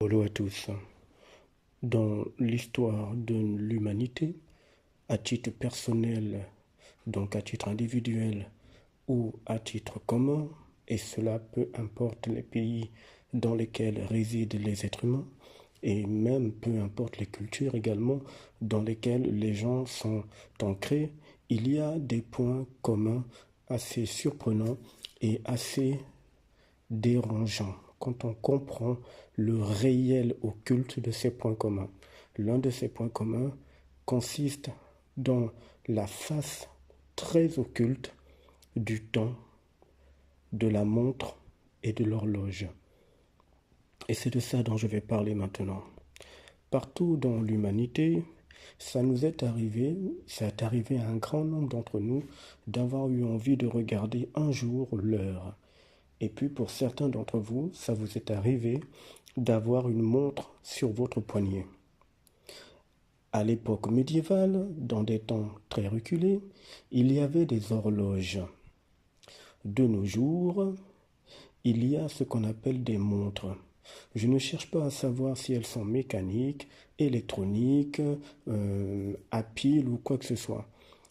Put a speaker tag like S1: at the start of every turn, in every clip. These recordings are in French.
S1: Bonjour à tous. Dans l'histoire de l'humanité, à titre personnel, donc à titre individuel ou à titre commun, et cela peu importe les pays dans lesquels résident les êtres humains, et même peu importe les cultures également dans lesquelles les gens sont ancrés, il y a des points communs assez surprenants et assez dérangeants quand on comprend le réel occulte de ces points communs. L'un de ces points communs consiste dans la face très occulte du temps, de la montre et de l'horloge. Et c'est de ça dont je vais parler maintenant. Partout dans l'humanité, ça est arrivé à un grand nombre d'entre nous d'avoir eu envie de regarder un jour l'heure. Et puis pour certains d'entre vous, ça vous est arrivé d'avoir une montre sur votre poignet. À l'époque médiévale, dans des temps très reculés, il y avait des horloges. De nos jours, il y a ce qu'on appelle des montres. Je ne cherche pas à savoir si elles sont mécaniques, électroniques, à pile ou quoi que ce soit.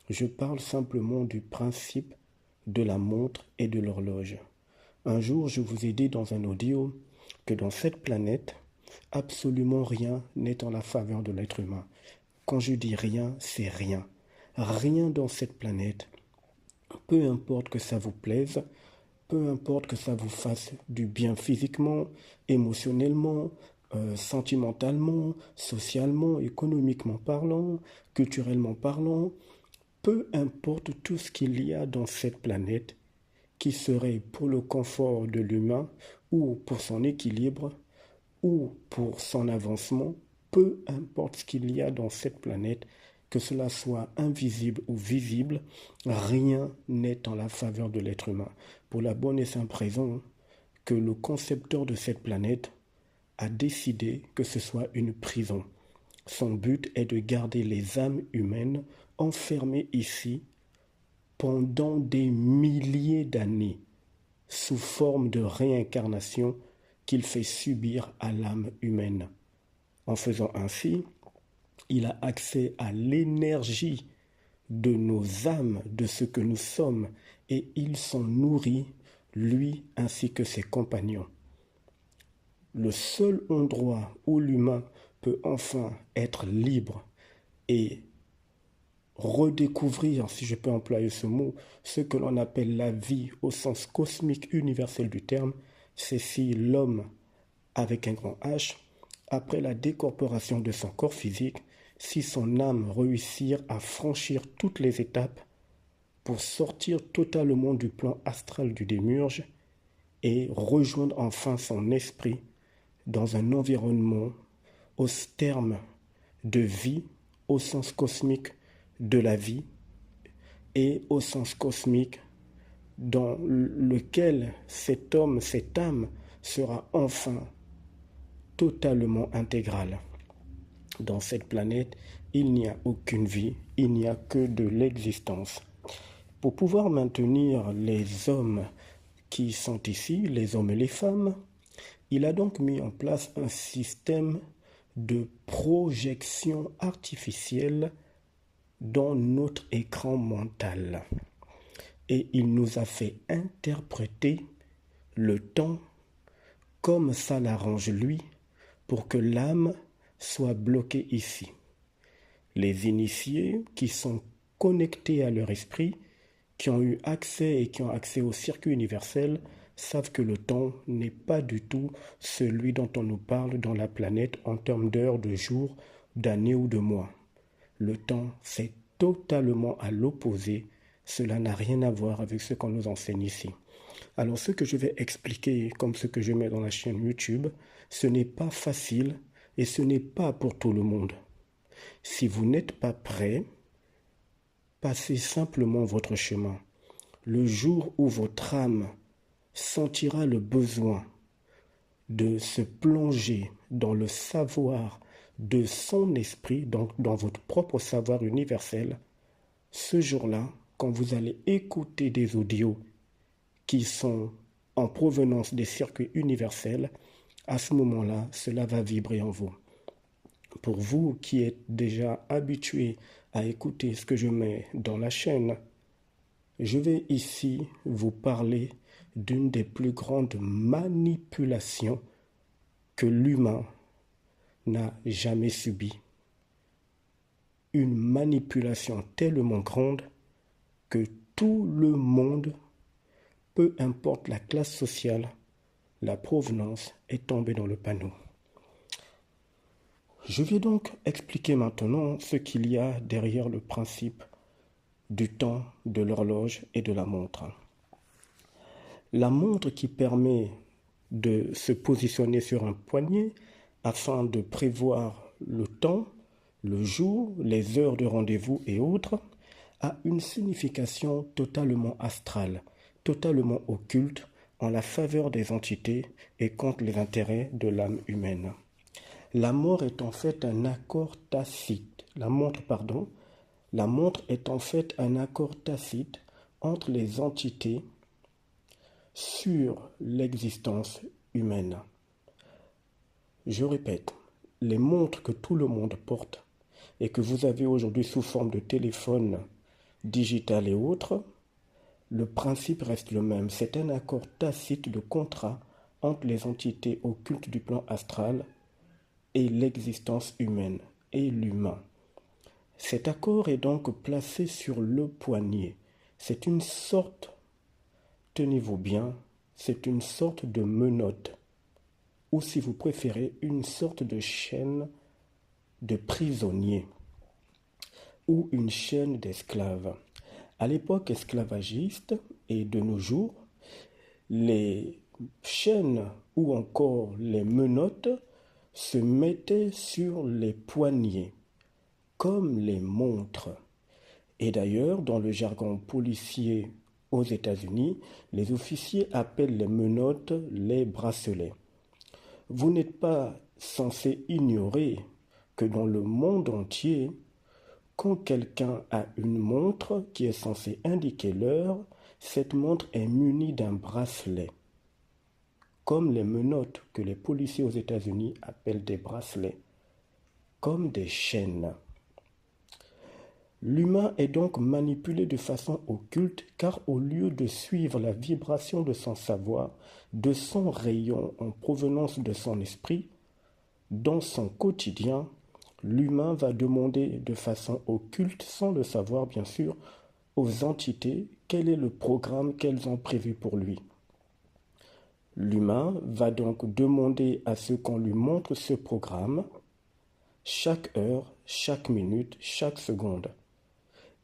S1: Je parle simplement du principe de la montre et de l'horloge. Un jour, je vous ai dit dans un audio que dans cette planète, absolument rien n'est en la faveur de l'être humain. Quand je dis rien, c'est rien. Rien dans cette planète. Peu importe que ça vous plaise, peu importe que ça vous fasse du bien physiquement, émotionnellement, sentimentalement, socialement, économiquement parlant, culturellement parlant, peu importe tout ce qu'il y a dans cette planète qui serait pour le confort de l'humain ou pour son équilibre ou pour son avancement, peu importe ce qu'il y a dans cette planète, que cela soit invisible ou visible, rien n'est en la faveur de l'être humain. Pour la bonne et simple raison que le concepteur de cette planète a décidé que ce soit une prison. Son but est de garder les âmes humaines enfermées ici pendant des milliers d'années, sous forme de réincarnation qu'il fait subir à l'âme humaine. En faisant ainsi, il a accès à l'énergie de nos âmes, de ce que nous sommes, et il s'en nourrit, lui ainsi que ses compagnons. Le seul endroit où l'humain peut enfin être libre et redécouvrir, si je peux employer ce mot, ce que l'on appelle la vie au sens cosmique universel du terme, c'est si l'homme, avec un grand H, après la décorporation de son corps physique, si son âme réussit à franchir toutes les étapes pour sortir totalement du plan astral du démiurge et rejoindre enfin son esprit dans un environnement au terme de vie, au sens cosmique de la vie et au sens cosmique dans lequel cet homme, cette âme sera enfin totalement intégrale. Dans cette planète, il n'y a aucune vie, il n'y a que de l'existence. Pour pouvoir maintenir les hommes qui sont ici, les hommes et les femmes, il a donc mis en place un système de projection artificielle dans notre écran mental. Et il nous a fait interpréter le temps comme ça l'arrange lui pour que l'âme soit bloquée ici. Les initiés qui sont connectés à leur esprit, qui ont eu accès et qui ont accès au circuit universel, savent que le temps n'est pas du tout celui dont on nous parle dans la planète en termes d'heures, de jours, d'années ou de mois. Le temps, c'est totalement à l'opposé. Cela n'a rien à voir avec ce qu'on nous enseigne ici. Alors ce que je vais expliquer, comme ce que je mets dans la chaîne YouTube, ce n'est pas facile et ce n'est pas pour tout le monde. Si vous n'êtes pas prêt, passez simplement votre chemin. Le jour où votre âme sentira le besoin de se plonger dans le savoir de son esprit, donc dans votre propre savoir universel, ce jour-là, quand vous allez écouter des audios qui sont en provenance des circuits universels, à ce moment-là, cela va vibrer en vous. Pour vous qui êtes déjà habitués à écouter ce que je mets dans la chaîne, je vais ici vous parler d'une des plus grandes manipulations que l'humain n'a jamais subie. Une manipulation tellement grande que tout le monde, peu importe la classe sociale, la provenance, est tombé dans le panneau. Je vais donc expliquer maintenant ce qu'il y a derrière le principe du temps, de l'horloge et de la montre. La montre qui permet de se positionner sur un poignet afin de prévoir le temps, le jour, les heures de rendez-vous et autres, a une signification totalement astrale, totalement occulte, en la faveur des entités et contre les intérêts de l'âme humaine. La mort est en fait un accord tacite. La montre est en fait un accord tacite entre les entités sur l'existence humaine. Je répète, les montres que tout le monde porte et que vous avez aujourd'hui sous forme de téléphone digital et autres, le principe reste le même. C'est un accord tacite de contrat entre les entités occultes du plan astral et l'existence humaine et l'humain. Cet accord est donc placé sur le poignet. C'est une sorte, tenez-vous bien, c'est une sorte de menotte, ou si vous préférez, une sorte de chaîne de prisonnier, ou une chaîne d'esclaves. À l'époque esclavagiste et de nos jours, les chaînes ou encore les menottes se mettaient sur les poignets, comme les montres. Et d'ailleurs, dans le jargon policier aux États-Unis, les officiers appellent les menottes les bracelets. Vous n'êtes pas censé ignorer que dans le monde entier, quand quelqu'un a une montre qui est censée indiquer l'heure, cette montre est munie d'un bracelet, comme les menottes que les policiers aux États-Unis appellent des bracelets, comme des chaînes. L'humain est donc manipulé de façon occulte car au lieu de suivre la vibration de son savoir, de son rayon en provenance de son esprit, dans son quotidien, l'humain va demander de façon occulte, sans le savoir bien sûr, aux entités quel est le programme qu'elles ont prévu pour lui. L'humain va donc demander à ce qu'on lui montre ce programme chaque heure, chaque minute, chaque seconde.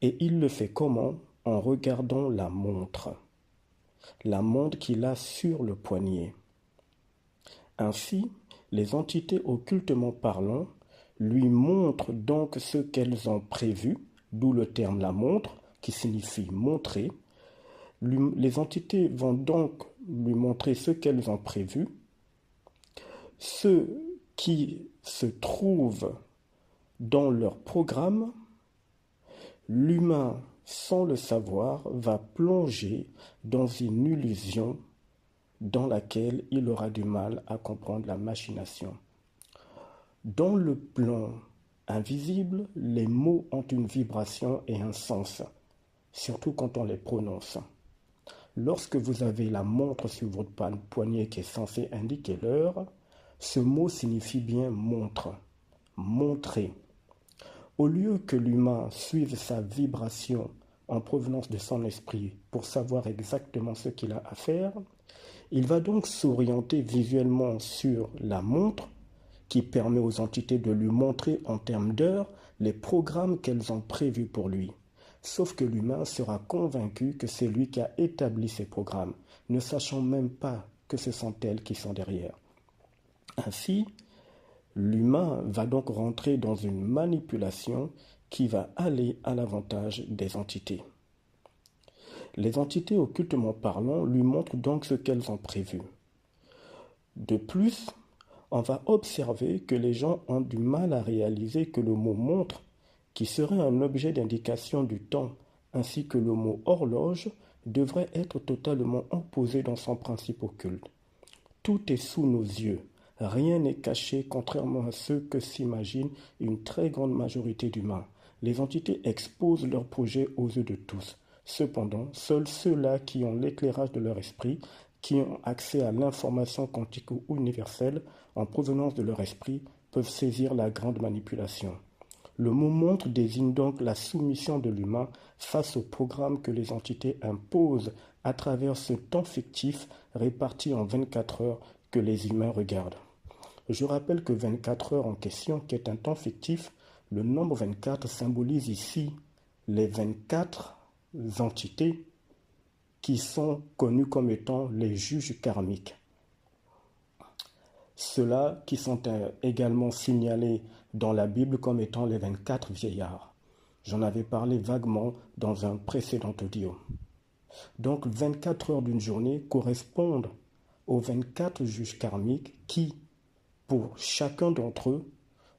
S1: Et il le fait comment? En regardant la montre qu'il a sur le poignet. Ainsi, les entités occultement parlant lui montrent donc ce qu'elles ont prévu, d'où le terme la montre, qui signifie montrer. Les entités vont donc lui montrer ce qu'elles ont prévu, ce qui se trouve dans leur programme. L'humain, sans le savoir, va plonger dans une illusion dans laquelle il aura du mal à comprendre la machination. Dans le plan invisible, les mots ont une vibration et un sens, surtout quand on les prononce. Lorsque vous avez la montre sur votre poignet qui est censée indiquer l'heure, ce mot signifie bien montre, montrer. Au lieu que l'humain suive sa vibration en provenance de son esprit pour savoir exactement ce qu'il a à faire, il va donc s'orienter visuellement sur la montre qui permet aux entités de lui montrer en termes d'heures les programmes qu'elles ont prévus pour lui. Sauf que l'humain sera convaincu que c'est lui qui a établi ces programmes, ne sachant même pas que ce sont elles qui sont derrière. Ainsi, l'humain va donc rentrer dans une manipulation qui va aller à l'avantage des entités. Les entités occultement parlant lui montrent donc ce qu'elles ont prévu. De plus, on va observer que les gens ont du mal à réaliser que le mot montre, qui serait un objet d'indication du temps, ainsi que le mot horloge, devrait être totalement opposé dans son principe occulte. Tout est sous nos yeux. Rien n'est caché, contrairement à ce que s'imaginent une très grande majorité d'humains. Les entités exposent leurs projets aux yeux de tous. Cependant, seuls ceux-là qui ont l'éclairage de leur esprit, qui ont accès à l'information quantique ou universelle en provenance de leur esprit, peuvent saisir la grande manipulation. Le mot montre désigne donc la soumission de l'humain face au programme que les entités imposent à travers ce temps fictif réparti en 24 heures que les humains regardent. Je rappelle que 24 heures en question, qui est un temps fictif, le nombre 24 symbolise ici les 24 entités qui sont connues comme étant les juges karmiques. Ceux-là qui sont également signalés dans la Bible comme étant les 24 vieillards. J'en avais parlé vaguement dans un précédent audio. Donc 24 heures d'une journée correspondent aux 24 juges karmiques qui, pour chacun d'entre eux,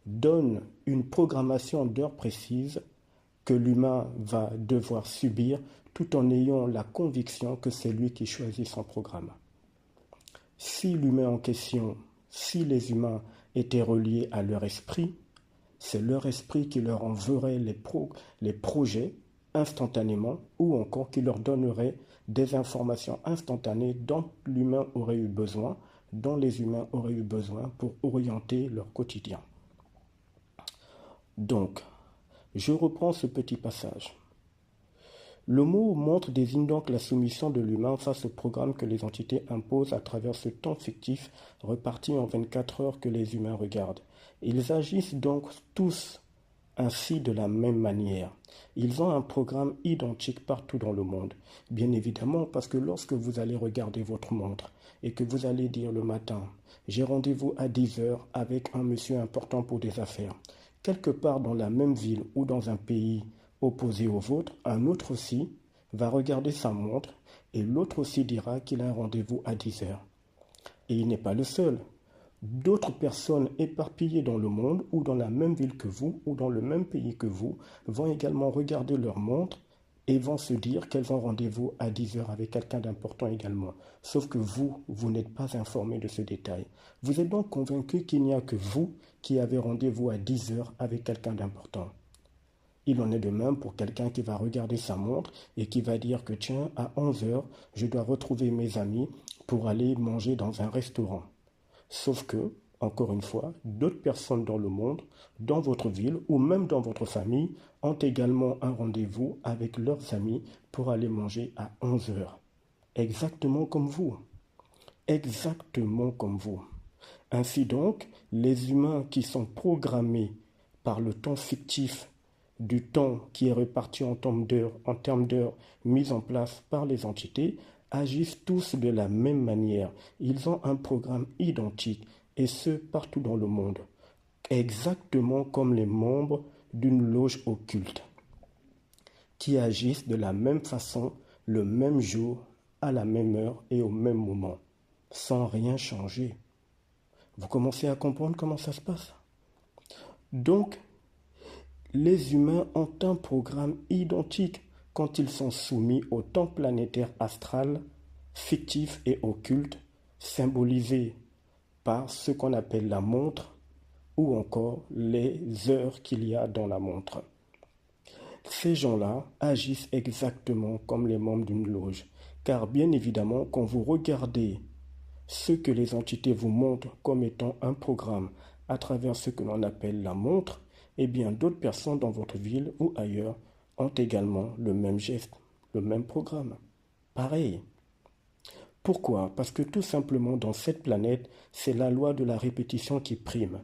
S1: donnent une programmation d'heures précises que l'humain va devoir subir tout en ayant la conviction que c'est lui qui choisit son programme. Si l'humain en question, si les humains étaient reliés à leur esprit, c'est leur esprit qui leur enverrait les projets instantanément ou encore qui leur donnerait des informations instantanées dont l'humain aurait eu besoin, dont les humains auraient eu besoin pour orienter leur quotidien. Donc, je reprends ce petit passage. Le mot montre désigne donc la soumission de l'humain face au programme que les entités imposent à travers ce temps fictif reparti en 24 heures que les humains regardent. Ils agissent donc tous ainsi de la même manière. Ils ont un programme identique partout dans le monde. Bien évidemment, parce que lorsque vous allez regarder votre montre et que vous allez dire le matin « J'ai rendez-vous à 10 heures avec un monsieur important pour des affaires », quelque part dans la même ville ou dans un pays opposé au vôtre, un autre aussi va regarder sa montre et l'autre aussi dira qu'il a un rendez-vous à 10 heures. Et il n'est pas le seul. D'autres personnes éparpillées dans le monde ou dans la même ville que vous ou dans le même pays que vous vont également regarder leur montre et vont se dire qu'elles ont rendez-vous à 10 heures avec quelqu'un d'important également. Sauf que vous n'êtes pas informé de ce détail. Vous êtes donc convaincu qu'il n'y a que vous qui avez rendez-vous à 10 heures avec quelqu'un d'important. Il en est de même pour quelqu'un qui va regarder sa montre et qui va dire que tiens, à 11 heures, je dois retrouver mes amis pour aller manger dans un restaurant. Sauf que, encore une fois, d'autres personnes dans le monde, dans votre ville ou même dans votre famille, ont également un rendez-vous avec leurs amis pour aller manger à 11 heures. Exactement comme vous. Exactement comme vous. Ainsi donc, les humains qui sont programmés par le temps fictif du temps qui est réparti en termes d'heures mis en place par les entités, agissent tous de la même manière. Ils ont un programme identique, et ce, partout dans le monde, exactement comme les membres d'une loge occulte, qui agissent de la même façon, le même jour, à la même heure et au même moment, sans rien changer. Vous commencez à comprendre comment ça se passe? Donc, les humains ont un programme identique quand ils sont soumis au temps planétaire astral, fictif et occulte, symbolisé par ce qu'on appelle la montre ou encore les heures qu'il y a dans la montre. Ces gens-là agissent exactement comme les membres d'une loge, car bien évidemment, quand vous regardez ce que les entités vous montrent comme étant un programme à travers ce que l'on appelle la montre, eh bien d'autres personnes dans votre ville ou ailleurs ont également le même geste, le même programme. Pareil. Pourquoi? Parce que tout simplement dans cette planète, c'est la loi de la répétition qui prime.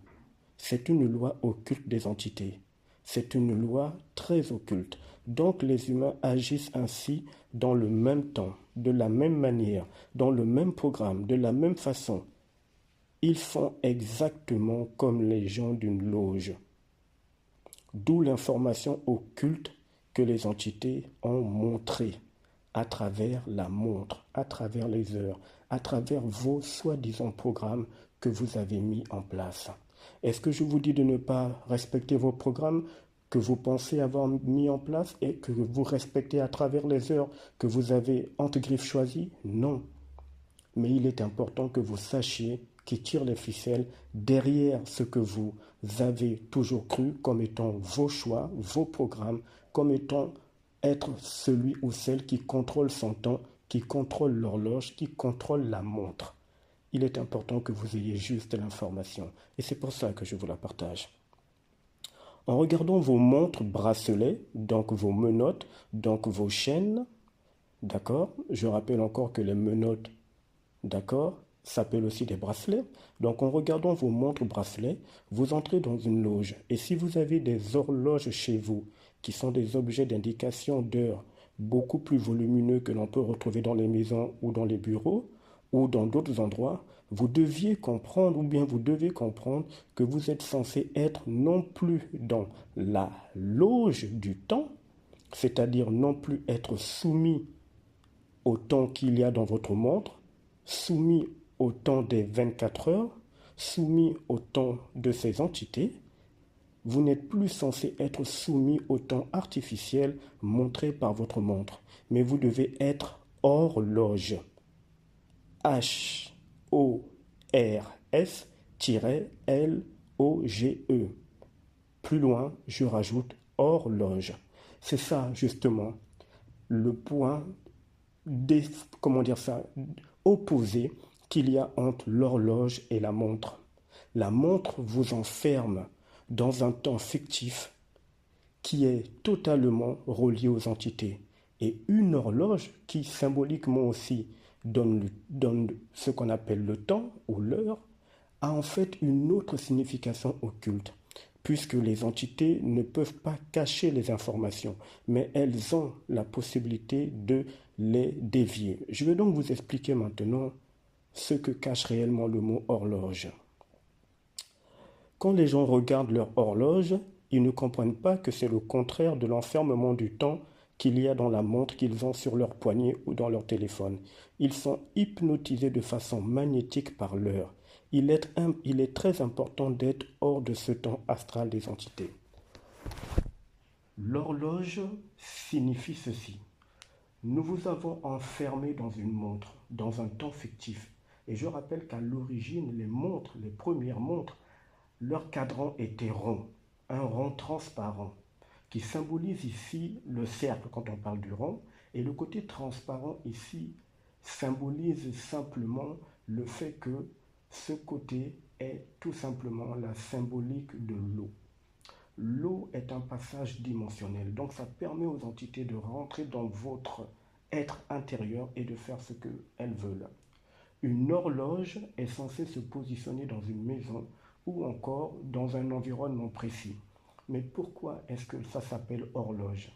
S1: C'est une loi occulte des entités. C'est une loi très occulte. Donc les humains agissent ainsi dans le même temps, de la même manière, dans le même programme, de la même façon. Ils font exactement comme les gens d'une loge. D'où l'information occulte que les entités ont montrée à travers la montre, à travers les heures, à travers vos soi-disant programmes que vous avez mis en place. Est-ce que je vous dis de ne pas respecter vos programmes que vous pensez avoir mis en place et que vous respectez à travers les heures que vous avez entre griffes choisies? Non. Mais il est important que vous sachiez qui tire les ficelles derrière ce que vous avez toujours cru comme étant vos choix, vos programmes, comme étant être celui ou celle qui contrôle son temps, qui contrôle l'horloge, qui contrôle la montre. Il est important que vous ayez juste l'information et c'est pour ça que je vous la partage. En regardant vos montres bracelets, donc vos menottes, donc vos chaînes, d'accord? Je rappelle encore que les menottes, d'accord, s'appellent aussi des bracelets. Donc en regardant vos montres bracelets, vous entrez dans une loge. Et si vous avez des horloges chez vous, qui sont des objets d'indication d'heure beaucoup plus volumineux que l'on peut retrouver dans les maisons ou dans les bureaux ou dans d'autres endroits, vous deviez comprendre ou bien vous devez comprendre que vous êtes censé être non plus dans la loge du temps, c'est-à-dire non plus être soumis au temps qu'il y a dans votre montre, soumis au temps des 24 heures, soumis au temps de ces entités. Vous n'êtes plus censé être soumis au temps artificiel montré par votre montre, mais vous devez être horloge. H-O-R-S-L-O-G-E. Plus loin, je rajoute horloge. C'est ça, justement, le point opposé qu'il y a entre l'horloge et la montre. La montre vous enferme dans un temps fictif qui est totalement relié aux entités. Et une horloge qui symboliquement aussi donne ce qu'on appelle le temps ou l'heure, a en fait une autre signification occulte, puisque les entités ne peuvent pas cacher les informations, mais elles ont la possibilité de les dévier. Je vais donc vous expliquer maintenant ce que cache réellement le mot horloge. Quand les gens regardent leur horloge, ils ne comprennent pas que c'est le contraire de l'enfermement du temps qu'il y a dans la montre qu'ils ont sur leur poignet ou dans leur téléphone. Ils sont hypnotisés de façon magnétique par l'heure. Il est très important d'être hors de ce temps astral des entités. L'horloge signifie ceci. Nous vous avons enfermé dans une montre, dans un temps fictif. Et je rappelle qu'à l'origine, les premières montres, leur cadran était rond, un rond transparent, qui symbolise ici le cercle quand on parle du rond, et le côté transparent ici symbolise simplement le fait que ce côté est tout simplement la symbolique de l'eau. L'eau est un passage dimensionnel, donc ça permet aux entités de rentrer dans votre être intérieur et de faire ce qu'elles veulent. Une horloge est censée se positionner dans une maison ou encore dans un environnement précis. Mais pourquoi est-ce que ça s'appelle horloge?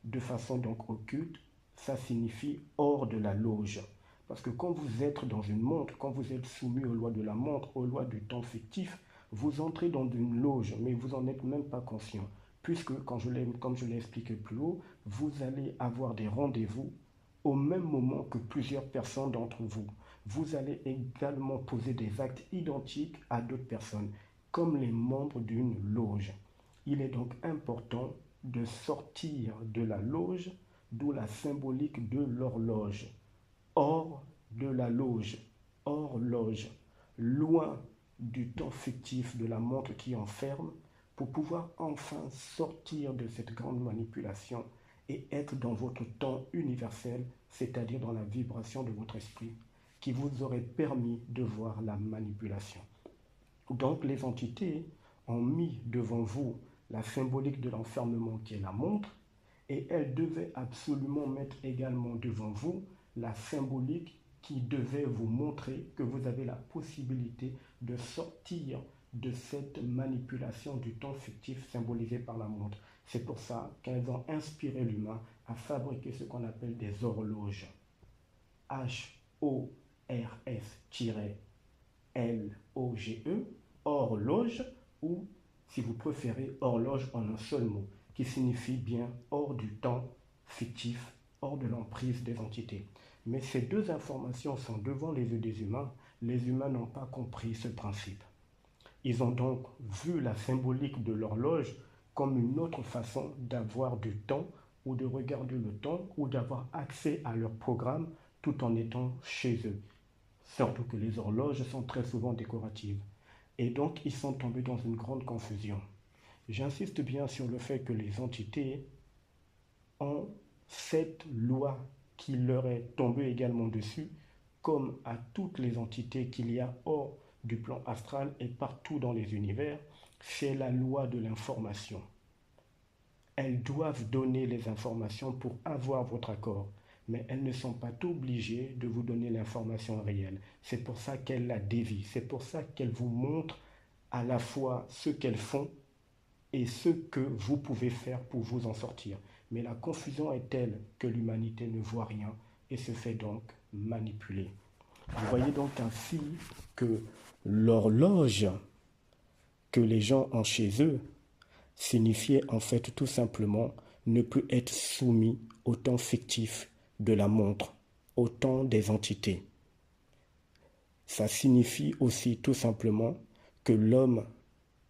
S1: De façon donc occulte, ça signifie hors de la loge. Parce que quand vous êtes dans une montre, quand vous êtes soumis aux lois de la montre, aux lois du temps fictif, vous entrez dans une loge, mais vous n'en êtes même pas conscient. Puisque, comme je l'ai expliqué plus haut, vous allez avoir des rendez-vous au même moment que plusieurs personnes d'entre vous. Vous allez également poser des actes identiques à d'autres personnes, comme les membres d'une loge. Il est donc important de sortir de la loge, d'où la symbolique de l'horloge. Hors de la loge, horloge, loin du temps fictif de la montre qui enferme, pour pouvoir enfin sortir de cette grande manipulation et être dans votre temps universel, c'est-à-dire dans la vibration de votre esprit, qui vous aurait permis de voir la manipulation. Donc les entités ont mis devant vous la symbolique de l'enfermement qui est la montre, et elles devaient absolument mettre également devant vous la symbolique qui devait vous montrer que vous avez la possibilité de sortir de cette manipulation du temps fictif symbolisé par la montre. C'est pour ça qu'elles ont inspiré l'humain à fabriquer ce qu'on appelle des horloges. H-O-R-S-L-O-G-E, horloge, ou si vous préférez, horloge en un seul mot, qui signifie bien hors du temps fictif, hors de l'emprise des entités. Mais ces deux informations sont devant les yeux des humains. Les humains n'ont pas compris ce principe. Ils ont donc vu la symbolique de l'horloge comme une autre façon d'avoir du temps ou de regarder le temps ou d'avoir accès à leur programme tout en étant chez eux. surtout que les horloges sont très souvent décoratives. Et donc, ils sont tombés dans une grande confusion. J'insiste bien sur le fait que les entités ont cette loi qui leur est tombée également dessus, comme à toutes les entités qu'il y a hors du plan astral et partout dans les univers, c'est la loi de l'information. Elles doivent donner les informations pour avoir votre accord, mais elles ne sont pas obligées de vous donner l'information réelle. C'est pour ça qu'elles la dévient, c'est pour ça qu'elles vous montrent à la fois ce qu'elles font et ce que vous pouvez faire pour vous en sortir. Mais la confusion est telle que l'humanité ne voit rien et se fait donc manipuler. Vous voyez donc ainsi que l'horloge que les gens ont chez eux signifiait en fait tout simplement ne plus être soumis au temps fictif de la montre, au temps des entités. Ça signifie aussi tout simplement que l'homme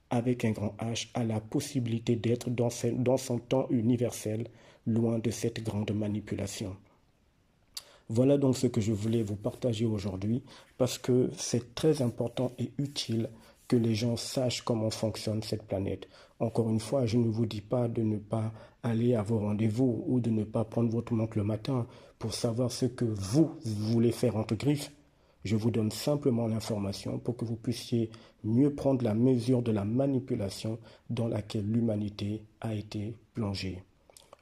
S1: avec un grand H a la possibilité d'être dans son temps universel, loin de cette grande manipulation. Voilà donc ce que je voulais vous partager aujourd'hui, parce que c'est très important et utile que les gens sachent comment fonctionne cette planète. Encore une fois, je ne vous dis pas de ne pas aller à vos rendez-vous ou de ne pas prendre votre montre le matin pour savoir ce que vous voulez faire entre griffes. Je vous donne simplement l'information pour que vous puissiez mieux prendre la mesure de la manipulation dans laquelle l'humanité a été plongée.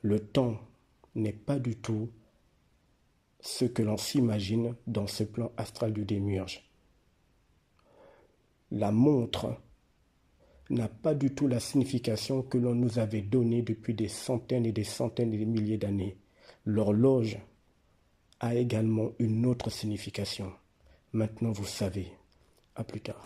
S1: Le temps n'est pas du tout ce que l'on s'imagine dans ce plan astral du démiurge. La montre n'a pas du tout la signification que l'on nous avait donnée depuis des centaines et des milliers d'années. L'horloge a également une autre signification. Maintenant, vous savez. À plus tard.